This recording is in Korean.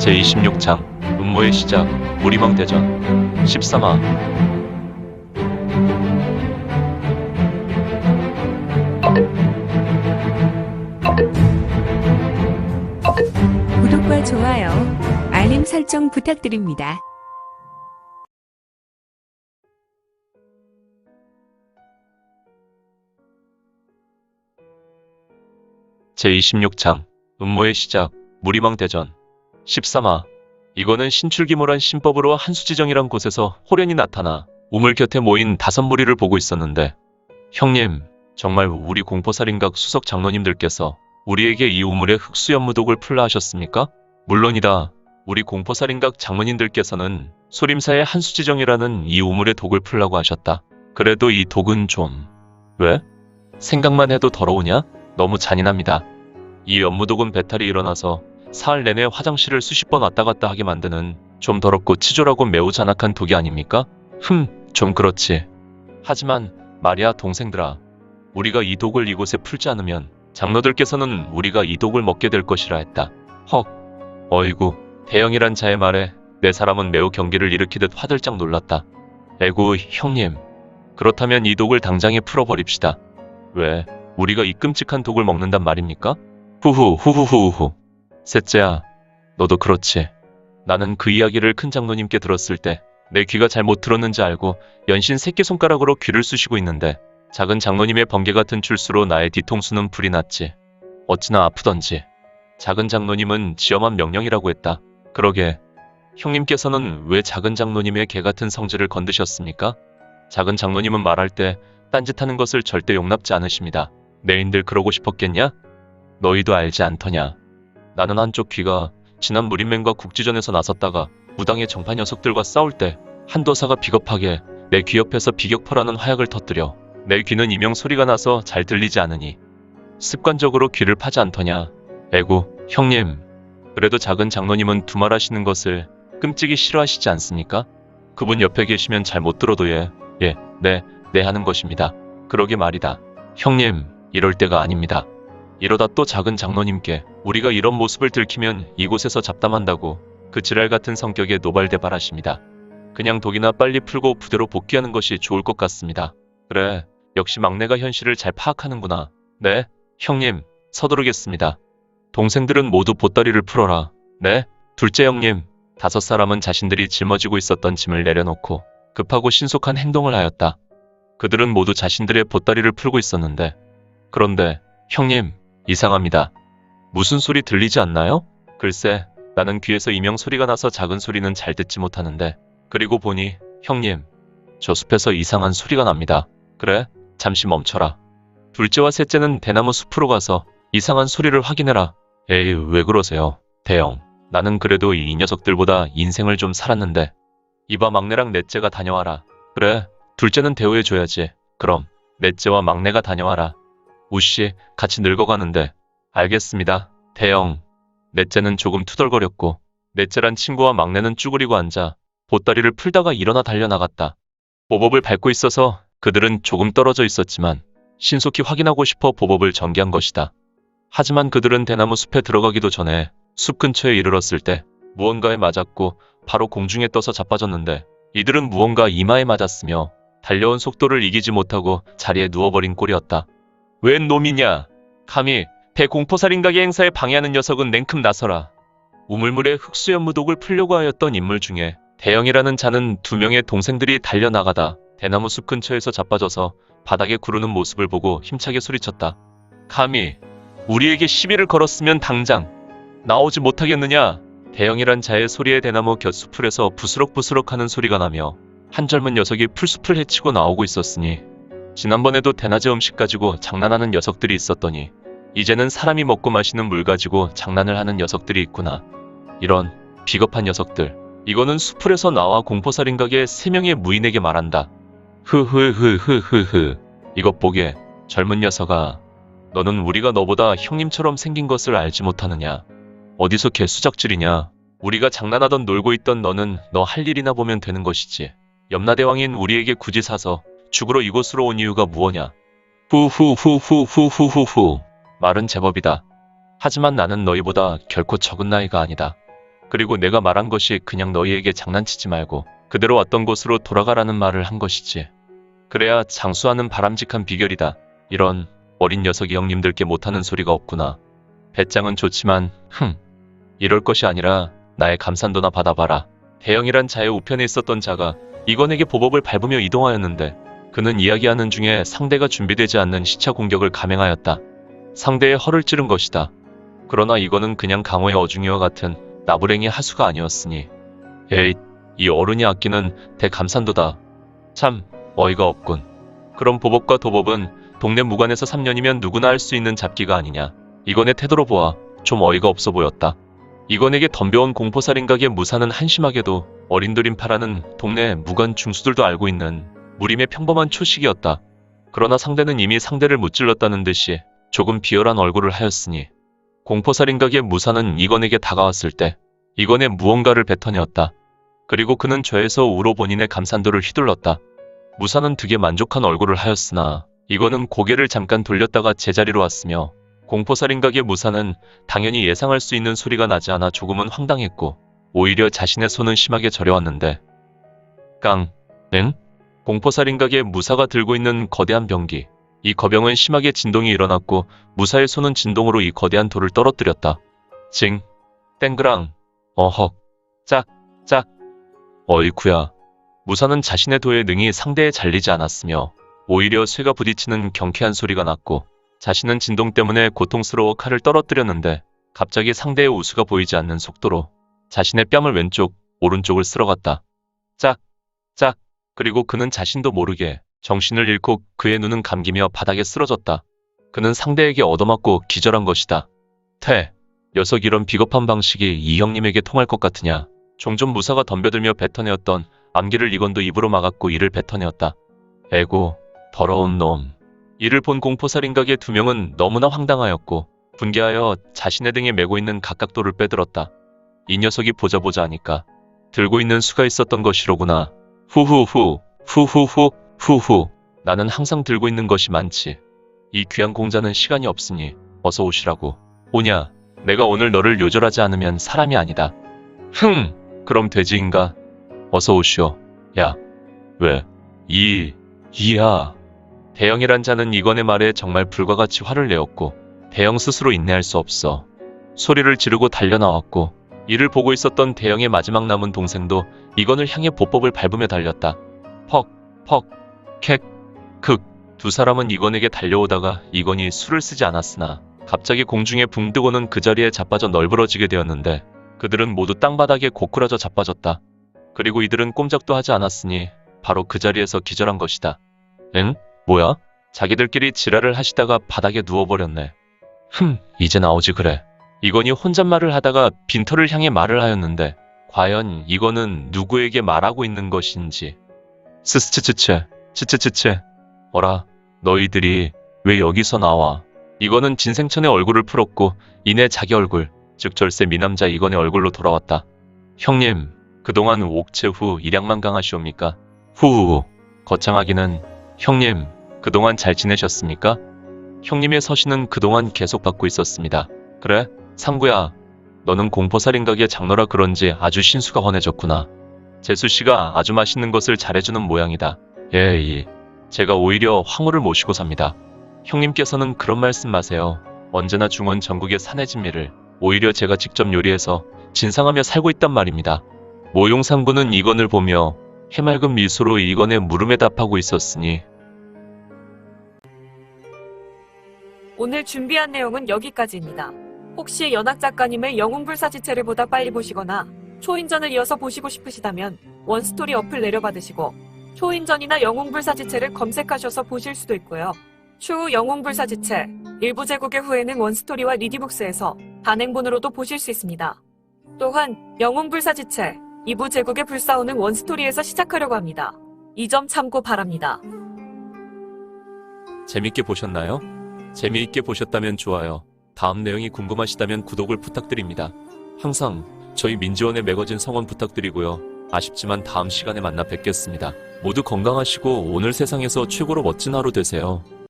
제26장 음모의 시작 무리망대전 13화. 구독과 좋아요, 알림 설정 부탁드립니다. 제26장 음모의 시작 무리망대전 13화. 이거는 신출귀몰한 신법으로 한수지정이란 곳에서 호련히 나타나 우물 곁에 모인 5무리를 보고 있었는데, 형님, 정말 우리 공포살인각 수석 장로님들께서 우리에게 이 우물에 흑수연무독을 풀라 하셨습니까? 물론이다. 우리 공포살인각 장로님들께서는 소림사의 한수지정이라는 이 우물에 독을 풀라고 하셨다. 그래도 이 독은 좀... 왜? 생각만 해도 더러우냐? 너무 잔인합니다. 이 연무독은 배탈이 일어나서 사흘 내내 화장실을 수십 번 왔다 갔다 하게 만드는 좀 더럽고 치졸하고 매우 잔악한 독이 아닙니까? 좀 그렇지. 하지만 말이야 동생들아, 우리가 이 독을 이곳에 풀지 않으면 장로들께서는 우리가 이 독을 먹게 될 것이라 했다. 헉, 어이구. 대영이란 자의 말에 내 사람은 매우 경계를 일으키듯 화들짝 놀랐다. 에구 형님, 그렇다면 이 독을 당장에 풀어버립시다. 왜? 우리가 이 끔찍한 독을 먹는단 말입니까? 후후후후후후. 셋째야, 너도 그렇지. 나는 그 이야기를 큰 장로님께 들었을 때 내 귀가 잘못 들었는지 알고 연신 새끼손가락으로 귀를 쑤시고 있는데, 작은 장로님의 번개 같은 출수로 나의 뒤통수는 불이 났지. 어찌나 아프던지. 작은 장로님은 지엄한 명령이라고 했다. 그러게, 형님께서는 왜 작은 장로님의 개 같은 성질을 건드셨습니까? 작은 장로님은 말할 때 딴짓하는 것을 절대 용납지 않으십니다. 내인들 그러고 싶었겠냐? 너희도 알지 않더냐. 나는 한쪽 귀가 지난 무림맹과 국지전에서 나섰다가 무당의 정파 녀석들과 싸울 때 한도사가 비겁하게 내 귀 옆에서 비격포라는 화약을 터뜨려 내 귀는 이명 소리가 나서 잘 들리지 않으니 습관적으로 귀를 파지 않더냐. 에구 형님, 그래도 작은 장로님은 두말하시는 것을 끔찍이 싫어하시지 않습니까? 그분 옆에 계시면 잘 못 들어도 네 하는 것입니다. 그러게 말이다. 형님, 이럴 때가 아닙니다. 이러다 또 작은 장로님께 우리가 이런 모습을 들키면 이곳에서 잡담한다고 그 지랄 같은 성격에 노발대발하십니다. 그냥 독이나 빨리 풀고 부대로 복귀하는 것이 좋을 것 같습니다. 그래, 역시 막내가 현실을 잘 파악하는구나. 네, 형님, 서두르겠습니다. 동생들은 모두 보따리를 풀어라. 네, 둘째 형님. 5사람은 자신들이 짊어지고 있었던 짐을 내려놓고 급하고 신속한 행동을 하였다. 그들은 모두 자신들의 보따리를 풀고 있었는데, 그런데 형님, 이상합니다. 무슨 소리 들리지 않나요? 글쎄, 나는 귀에서 이명 소리가 나서 작은 소리는 잘 듣지 못하는데, 그리고 보니 형님, 저 숲에서 이상한 소리가 납니다. 그래, 잠시 멈춰라. 둘째와 셋째는 대나무 숲으로 가서 이상한 소리를 확인해라. 에이, 왜 그러세요, 대영. 나는 그래도 이 녀석들보다 인생을 좀 살았는데. 이봐, 막내랑 넷째가 다녀와라. 그래, 둘째는 대우해줘야지. 그럼 넷째와 막내가 다녀와라. 우씨, 같이 늙어가는데. 알겠습니다, 대영. 넷째는 조금 투덜거렸고, 넷째란 친구와 막내는 쭈그리고 앉아 보따리를 풀다가 일어나 달려나갔다. 보법을 밟고 있어서 그들은 조금 떨어져 있었지만 신속히 확인하고 싶어 보법을 전개한 것이다. 하지만 그들은 대나무 숲에 들어가기도 전에 숲 근처에 이르렀을 때 무언가에 맞았고 바로 공중에 떠서 자빠졌는데, 이들은 무언가 이마에 맞았으며 달려온 속도를 이기지 못하고 자리에 누워버린 꼴이었다. 웬 놈이냐? 감히 대공포살인각의 행사에 방해하는 녀석은 냉큼 나서라. 우물물에 흑수연무독을 풀려고 하였던 인물 중에 대영이라는 자는 2명의 동생들이 달려나가다 대나무 숲 근처에서 자빠져서 바닥에 구르는 모습을 보고 힘차게 소리쳤다. 감히 우리에게 시비를 걸었으면 당장 나오지 못하겠느냐? 대영이란 자의 소리에 대나무 곁 수풀에서 부스럭부스럭 하는 소리가 나며 한 젊은 녀석이 풀숲을 헤치고 나오고 있었으니, 지난번에도 대낮에 음식 가지고 장난하는 녀석들이 있었더니 이제는 사람이 먹고 마시는 물 가지고 장난을 하는 녀석들이 있구나. 이런 비겁한 녀석들. 이거는 수풀에서 나와 공포살인각의 3명의 무인에게 말한다. 흐흐흐흐흐흐. 이것 보게, 젊은 녀석아. 너는 우리가 너보다 형님처럼 생긴 것을 알지 못하느냐? 어디서 개수작질이냐? 우리가 장난하던 놀고 있던 너는 너 할 일이나 보면 되는 것이지. 염라대왕인 우리에게 굳이 사서 죽으러 이곳으로 온 이유가 무엇냐? 후후후후후후후. 말은 제법이다. 하지만 나는 너희보다 결코 적은 나이가 아니다. 그리고 내가 말한 것이 그냥 너희에게 장난치지 말고 그대로 왔던 곳으로 돌아가라는 말을 한 것이지. 그래야 장수하는 바람직한 비결이다. 이런 어린 녀석이 형님들께 못하는 소리가 없구나. 배짱은 좋지만 이럴 것이 아니라 나의 감산도나 받아봐라. 대영이란 자의 우편에 있었던 자가 이건에게 보복을 밟으며 이동하였는데 그는 이야기하는 중에 상대가 준비되지 않는 시차 공격을 감행하였다. 상대의 허를 찌른 것이다. 그러나 이거는 그냥 강호의 어중이와 같은 나부랭이 하수가 아니었으니 에잇, 이 어른이 아끼는 대감산도다. 참 어이가 없군. 그럼 보복과 도법은 동네 무관에서 3년이면 누구나 할 수 있는 잡기가 아니냐. 이건의 태도로 보아 좀 어이가 없어 보였다. 이건에게 덤벼온 공포살인각의 무사는 한심하게도 어린 도림파라는 동네 무관 중수들도 알고 있는 무림의 평범한 초식이었다. 그러나 상대는 이미 상대를 무찔렀다는 듯이 조금 비열한 얼굴을 하였으니 공포살인각의 무사는 이건에게 다가왔을 때 이건의 무언가를 뱉어내었다. 그리고 그는 죄에서 우로 본인의 감산도를 휘둘렀다. 무사는 되게 만족한 얼굴을 하였으나 이건은 고개를 잠깐 돌렸다가 제자리로 왔으며 공포살인각의 무사는 당연히 예상할 수 있는 소리가 나지 않아 조금은 황당했고 오히려 자신의 손은 심하게 저려왔는데 응? 공포살인각의 무사가 들고 있는 거대한 병기. 이 거병은 심하게 진동이 일어났고 무사의 손은 진동으로 이 거대한 돌을 떨어뜨렸다. 징, 땡그랑, 어헉, 짝, 어이쿠야. 무사는 자신의 도의 능이 상대에 잘리지 않았으며 오히려 쇠가 부딪히는 경쾌한 소리가 났고 자신은 진동 때문에 고통스러워 칼을 떨어뜨렸는데 갑자기 상대의 우수가 보이지 않는 속도로 자신의 뺨을 왼쪽, 오른쪽을 쓸어갔다. 짝, 그리고 그는 자신도 모르게 정신을 잃고 그의 눈은 감기며 바닥에 쓰러졌다. 그는 상대에게 얻어맞고 기절한 것이다. 녀석 이런 비겁한 방식이 이 형님에게 통할 것 같으냐. 종전 무사가 덤벼들며 뱉어내었던 암기를 이건도 입으로 막았고 이를 뱉어내었다. 에고, 더러운 놈. 이를 본 공포살인각의 두 명은 너무나 황당하였고 분개하여 자신의 등에 메고 있는 각각도를 빼들었다. 이 녀석이 보자 하니까 들고 있는 수가 있었던 것이로구나. 후후후. 나는 항상 들고 있는 것이 많지. 이 귀한 공자는 시간이 없으니 어서 오시라고. 오냐, 내가 오늘 너를 요절하지 않으면 사람이 아니다. 그럼 돼지인가? 어서 오시오. 야, 왜? 이야. 대영이란 자는 이건의 말에 정말 불과 같이 화를 내었고 대영 스스로 인내할 수 없어 소리를 지르고 달려나왔고 이를 보고 있었던 대영의 마지막 남은 동생도 이건을 향해 보법을 밟으며 달렸다. 퍽, 캑, 극. 두 사람은 이건에게 달려오다가 이건이 수를 쓰지 않았으나 갑자기 공중에 붕 뜨고는 그 자리에 자빠져 널브러지게 되었는데 그들은 모두 땅바닥에 고꾸라져 자빠졌다. 그리고 이들은 꼼짝도 하지 않았으니 바로 그 자리에서 기절한 것이다. 응? 뭐야? 자기들끼리 지랄을 하시다가 바닥에 누워버렸네. 이제 나오지 그래. 이건이 혼잣말을 하다가 빈터를 향해 말을 하였는데 과연 이건은 누구에게 말하고 있는 것인지. 스스츠츠체. 어라, 너희들이 왜 여기서 나와? 이건은 진생천의 얼굴을 풀었고 이내 자기 얼굴, 즉 절세 미남자 이건의 얼굴로 돌아왔다. 형님, 그동안 옥체 후 일양만 강하시옵니까? 후후후. 거창하기는. 형님, 그동안 잘 지내셨습니까? 형님의 서신은 그동안 계속 받고 있었습니다. 그래? 상구야, 너는 공포살인각의 장로라 그런지 아주 신수가 훤해졌구나. 재수씨가 아주 맛있는 것을 잘해주는 모양이다. 제가 오히려 황후를 모시고 삽니다. 형님께서는 그런 말씀 마세요. 언제나 중원 전국의 산해진미를 오히려 제가 직접 요리해서 진상하며 살고 있단 말입니다. 모용상구는 이건을 보며 해맑은 미소로 이건의 물음에 답하고 있었으니 오늘 준비한 내용은 여기까지입니다. 혹시 연학 작가님의 영웅불사지체를 보다 빨리 보시거나 초인전을 이어서 보시고 싶으시다면 원스토리 어플 내려받으시고 초인전이나 영웅불사지체를 검색하셔서 보실 수도 있고요. 추후 영웅불사지체 일부 제국의 후에는 원스토리와 리디북스에서 단행본으로도 보실 수 있습니다. 또한 영웅불사지체 2부 제국의 불사오는 원스토리에서 시작하려고 합니다. 이 점 참고 바랍니다. 재밌게 보셨나요? 재미있게 보셨다면 좋아요. 다음 내용이 궁금하시다면 구독을 부탁드립니다. 항상 저희 민지원의 매거진 성원 부탁드리고요. 아쉽지만 다음 시간에 만나 뵙겠습니다. 모두 건강하시고 오늘 세상에서 최고로 멋진 하루 되세요.